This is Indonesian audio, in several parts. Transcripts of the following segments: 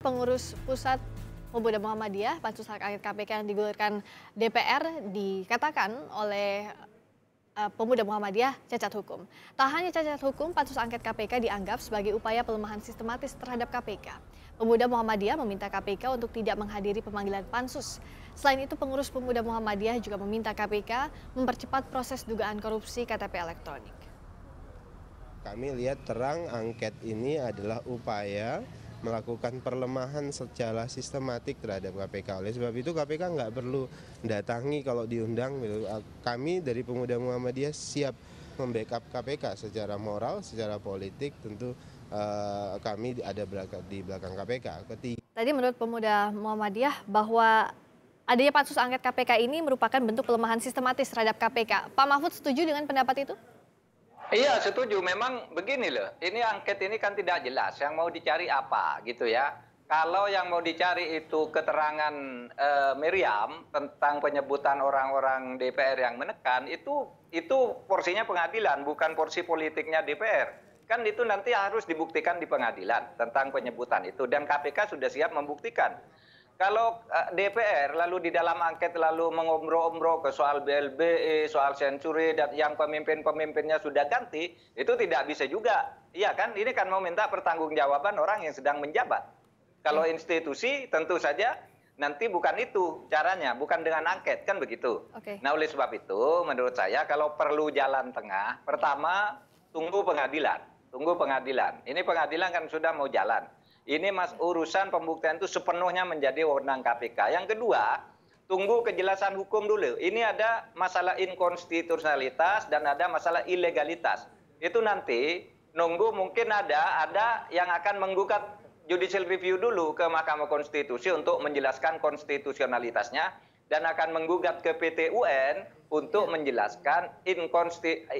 Pengurus Pusat Pemuda Muhammadiyah, Pansus Hak Angket KPK yang digulirkan DPR dikatakan oleh Pemuda Muhammadiyah cacat hukum. Tak hanya cacat hukum, Pansus Angket KPK dianggap sebagai upaya pelemahan sistematis terhadap KPK. Pemuda Muhammadiyah meminta KPK untuk tidak menghadiri pemanggilan Pansus. Selain itu, pengurus Pemuda Muhammadiyah juga meminta KPK mempercepat proses dugaan korupsi KTP elektronik. Kami lihat terang angket ini adalah upaya melakukan perlemahan secara sistematik terhadap KPK. Oleh sebab itu KPK nggak perlu datangi kalau diundang. Kami dari Pemuda Muhammadiyah siap membackup KPK secara moral, secara politik. Tentu kami ada di belakang KPK. Tadi menurut Pemuda Muhammadiyah bahwa adanya pansus angket KPK ini merupakan bentuk pelemahan sistematis terhadap KPK. Pak Mahfud setuju dengan pendapat itu? Iya, setuju. Memang begini loh, ini angket ini kan tidak jelas yang mau dicari apa gitu ya. Kalau yang mau dicari itu keterangan Miriam tentang penyebutan orang-orang DPR yang menekan, itu porsinya pengadilan, bukan porsi politiknya DPR. Kan itu nanti harus dibuktikan di pengadilan tentang penyebutan itu, dan KPK sudah siap membuktikan. Kalau DPR lalu di dalam angket lalu mengombro-ombro ke soal BLBE, soal sensuri, dan yang pemimpin-pemimpinnya sudah ganti, itu tidak bisa juga. Iya kan, ini kan mau minta pertanggungjawaban orang yang sedang menjabat. Kalau institusi tentu saja nanti bukan itu caranya, bukan dengan angket, kan begitu. Nah oleh sebab itu menurut saya kalau perlu jalan tengah, pertama tunggu pengadilan. Ini pengadilan kan sudah mau jalan. Ini urusan pembuktian itu sepenuhnya menjadi wewenang KPK. Yang kedua, tunggu kejelasan hukum dulu. Ini ada masalah inkonstitusionalitas dan ada masalah ilegalitas. Itu nanti nunggu mungkin ada yang akan menggugat judicial review dulu ke Mahkamah Konstitusi untuk menjelaskan konstitusionalitasnya dan akan menggugat ke PT UN untuk menjelaskan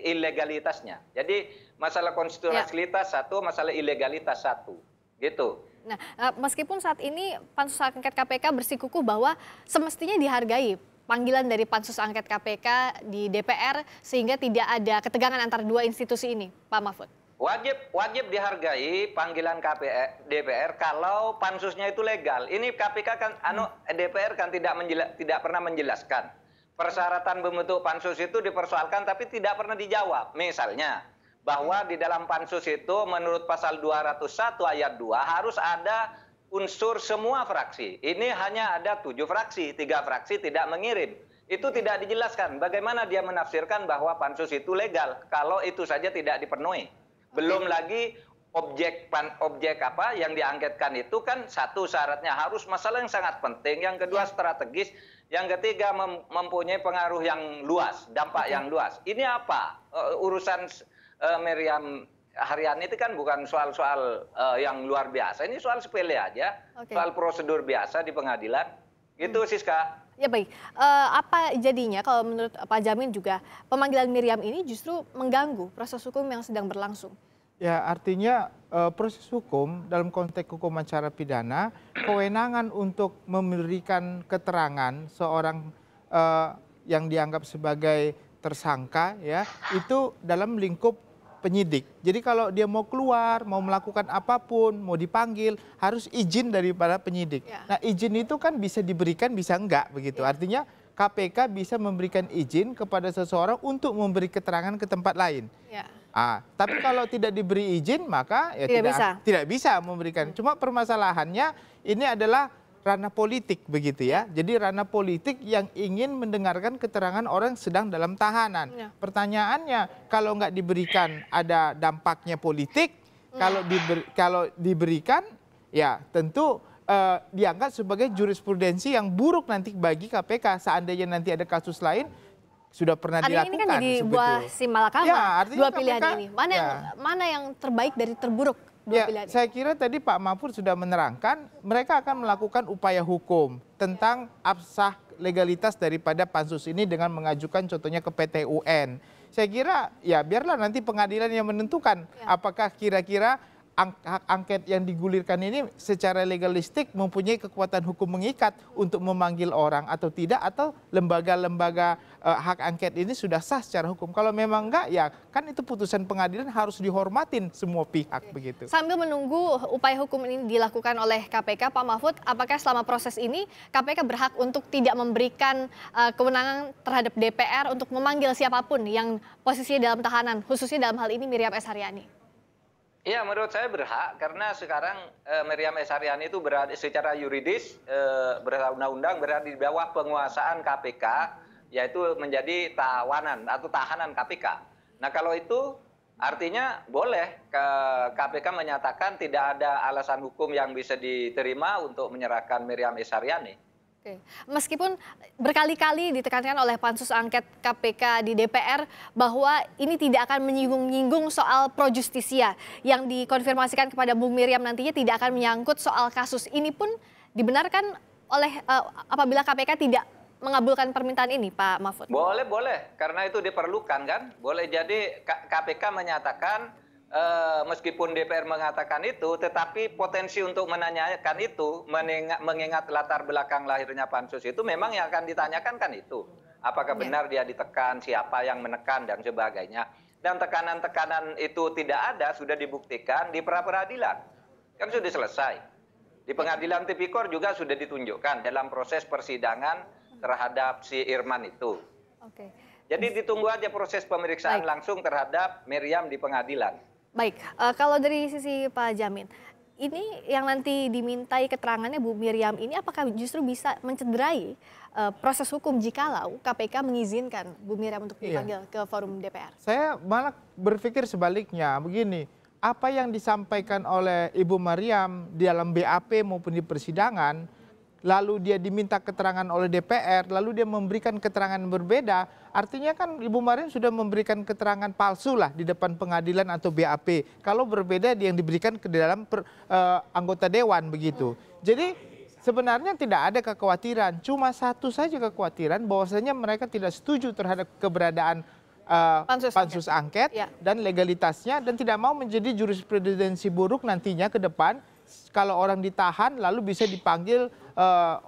ilegalitasnya. Jadi masalah konstitusionalitas satu, masalah ilegalitas satu. Gitu. Nah, meskipun saat ini Pansus Angket KPK bersikukuh bahwa semestinya dihargai panggilan dari Pansus Angket KPK di DPR sehingga tidak ada ketegangan antara dua institusi ini, Pak Mahfud. Wajib dihargai panggilan DPR kalau pansusnya itu legal. Ini KPK kan DPR kan tidak pernah menjelaskan. Persyaratan membentuk pansus itu dipersoalkan tapi tidak pernah dijawab. Misalnya bahwa di dalam pansus itu menurut pasal 201 ayat 2 harus ada unsur semua fraksi. Ini hanya ada 7 fraksi, 3 fraksi tidak mengirim. Itu tidak dijelaskan. Bagaimana dia menafsirkan bahwa pansus itu legal kalau itu saja tidak dipenuhi. Belum lagi objek apa yang diangketkan itu kan satu syaratnya harus masalah yang sangat penting, yang kedua strategis, yang ketiga mempunyai pengaruh yang luas, dampak yang luas. Ini apa? Urusan Miriam Haryani itu kan bukan soal-soal yang luar biasa. Ini soal sepele aja, soal prosedur biasa di pengadilan. Gitu, Siska. Ya baik, apa jadinya kalau menurut Pak Jamin juga pemanggilan Miriam ini justru mengganggu proses hukum yang sedang berlangsung? Ya artinya proses hukum dalam konteks hukum acara pidana, kewenangan untuk memberikan keterangan seorang yang dianggap sebagai tersangka ya itu dalam lingkup penyidik. Jadi kalau dia mau keluar, mau melakukan apapun, mau dipanggil, harus izin daripada penyidik. Nah izin itu kan bisa diberikan, bisa enggak begitu. Artinya KPK bisa memberikan izin kepada seseorang untuk memberi keterangan ke tempat lain. Tapi kalau tidak diberi izin maka ya tidak bisa memberikan. Cuma permasalahannya ini adalah ranah politik begitu ya. Jadi ranah politik yang ingin mendengarkan keterangan orang sedang dalam tahanan. Pertanyaannya kalau nggak diberikan ada dampaknya politik. Kalau diberikan ya tentu dianggap sebagai jurisprudensi yang buruk nanti bagi KPK. Seandainya nanti ada kasus lain sudah pernah dilakukan. Ini kan jadi buah si malakama dua pilihan KPK, ini. Mana yang terbaik dari terburuk? Saya kira tadi Pak Mahfud sudah menerangkan mereka akan melakukan upaya hukum tentang absah legalitas daripada pansus ini dengan mengajukan contohnya ke PT UN. Saya kira ya biarlah nanti pengadilan yang menentukan apakah kira-kira hak angket yang digulirkan ini secara legalistik mempunyai kekuatan hukum mengikat untuk memanggil orang atau tidak, atau lembaga-lembaga hak angket ini sudah sah secara hukum. Kalau memang enggak, ya kan itu putusan pengadilan harus dihormatin semua pihak begitu. Sambil menunggu upaya hukum ini dilakukan oleh KPK, Pak Mahfud, apakah selama proses ini KPK berhak untuk tidak memberikan kewenangan terhadap DPR untuk memanggil siapapun yang posisinya dalam tahanan, khususnya dalam hal ini Miriam S. Haryani? Ya, menurut saya berhak, karena sekarang Miriam S. Haryani itu berada secara yuridis, berundang-undang berada di bawah penguasaan KPK, yaitu menjadi tawanan atau tahanan KPK. Nah, kalau itu artinya boleh KPK menyatakan tidak ada alasan hukum yang bisa diterima untuk menyerahkan Miriam S. Haryani. Oke. Meskipun berkali-kali ditekankan oleh pansus angket KPK di DPR bahwa ini tidak akan menyinggung-nyinggung soal pro justisia, yang dikonfirmasikan kepada Bu Miriam nantinya tidak akan menyangkut soal kasus. Ini pun dibenarkan oleh apabila KPK tidak mengabulkan permintaan ini, Pak Mahfud? Boleh, karena itu diperlukan kan. Boleh jadi KPK menyatakan meskipun DPR mengatakan itu, tetapi potensi untuk menanyakan itu, mengingat latar belakang lahirnya pansus itu, memang yang akan ditanyakan kan itu. Apakah benar dia ditekan, siapa yang menekan, dan sebagainya. Dan tekanan-tekanan itu tidak ada, sudah dibuktikan di pra-peradilan. Kan sudah selesai. Di pengadilan tipikor juga sudah ditunjukkan dalam proses persidangan terhadap si Irman itu. Oke. Jadi ditunggu aja proses pemeriksaan langsung terhadap Miriam di pengadilan. Baik, kalau dari sisi Pak Jamin, ini yang nanti dimintai keterangannya Bu Miriam ini apakah justru bisa mencederai proses hukum jikalau KPK mengizinkan Bu Miriam untuk dipanggil ke forum DPR? Saya malah berpikir sebaliknya, begini, apa yang disampaikan oleh Ibu Miriam di dalam BAP maupun di persidangan, lalu dia diminta keterangan oleh DPR, lalu dia memberikan keterangan berbeda, artinya kan Ibu Miriam sudah memberikan keterangan palsu lah di depan pengadilan atau BAP. Kalau berbeda yang diberikan ke dalam anggota dewan begitu. Jadi sebenarnya tidak ada kekhawatiran, cuma satu saja kekhawatiran bahwasanya mereka tidak setuju terhadap keberadaan pansus angket dan legalitasnya, dan tidak mau menjadi jurisprudensi buruk nantinya ke depan kalau orang ditahan lalu bisa dipanggil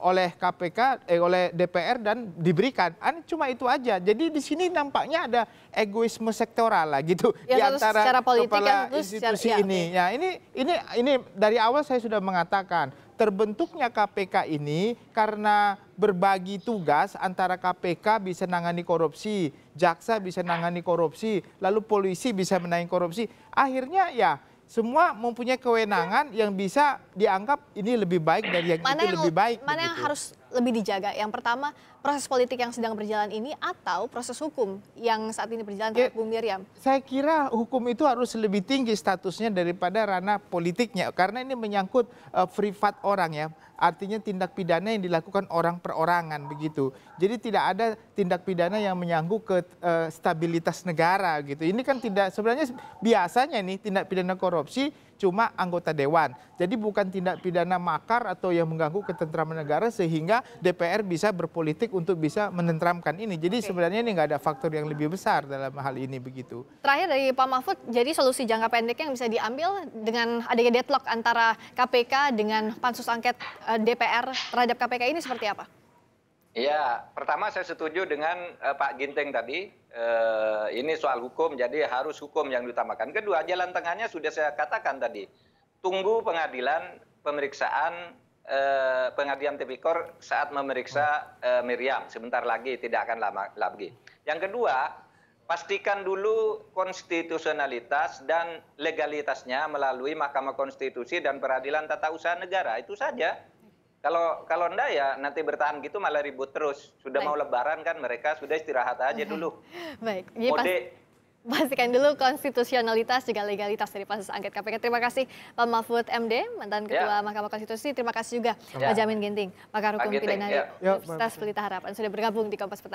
oleh KPK, oleh DPR dan diberikan. Cuma itu aja. Jadi di sini nampaknya ada egoisme sektoral lah gitu di antara kepala institusi ini. Ya, ini dari awal saya sudah mengatakan terbentuknya KPK ini karena berbagi tugas antara KPK bisa nangani korupsi, jaksa bisa nangani korupsi, lalu polisi bisa menangani korupsi. Akhirnya ya semua mempunyai kewenangan yang bisa dianggap ini lebih baik dari yang itu lebih baik. Mana yang harus lebih dijaga? Yang pertama, proses politik yang sedang berjalan ini atau proses hukum yang saat ini berjalan terhadap Bu Miriam? Saya kira hukum itu harus lebih tinggi statusnya daripada ranah politiknya. Karena ini menyangkut privat orang ya. Artinya tindak pidana yang dilakukan orang perorangan begitu. Jadi tidak ada tindak pidana yang menyangkut ke stabilitas negara gitu. Ini kan tidak, sebenarnya biasanya nih tindak pidana korupsi cuma anggota dewan. Jadi bukan tindak pidana makar atau yang mengganggu ketentraman negara sehingga DPR bisa berpolitik untuk bisa menenteramkan ini. Jadi sebenarnya ini nggak ada faktor yang lebih besar dalam hal ini begitu. Terakhir dari Pak Mahfud, jadi solusi jangka pendek yang bisa diambil dengan adanya deadlock antara KPK dengan pansus angket DPR terhadap KPK ini seperti apa? Ya, pertama saya setuju dengan Pak Ginting tadi. Ini soal hukum, jadi harus hukum yang diutamakan. Kedua, jalan tengahnya sudah saya katakan tadi. Tunggu pengadilan pemeriksaan pengadilan tipikor saat memeriksa Miriam. Sebentar lagi, tidak akan lama lagi. Yang kedua, pastikan dulu konstitusionalitas dan legalitasnya melalui Mahkamah Konstitusi dan Peradilan Tata Usaha Negara. Itu saja. Kalau enggak ya nanti bertahan gitu malah ribut terus. Sudah mau lebaran kan mereka sudah istirahat aja dulu. Baik. Jadi pastikan dulu konstitusionalitas juga legalitas dari pansus angket KPK. Terima kasih Pak Mahfud MD, mantan Ketua Mahkamah Konstitusi. Terima kasih juga Pak Jamin Ginting, pakar hukum pidana Universitas Pelita Harapan sudah bergabung di Kompas Petang.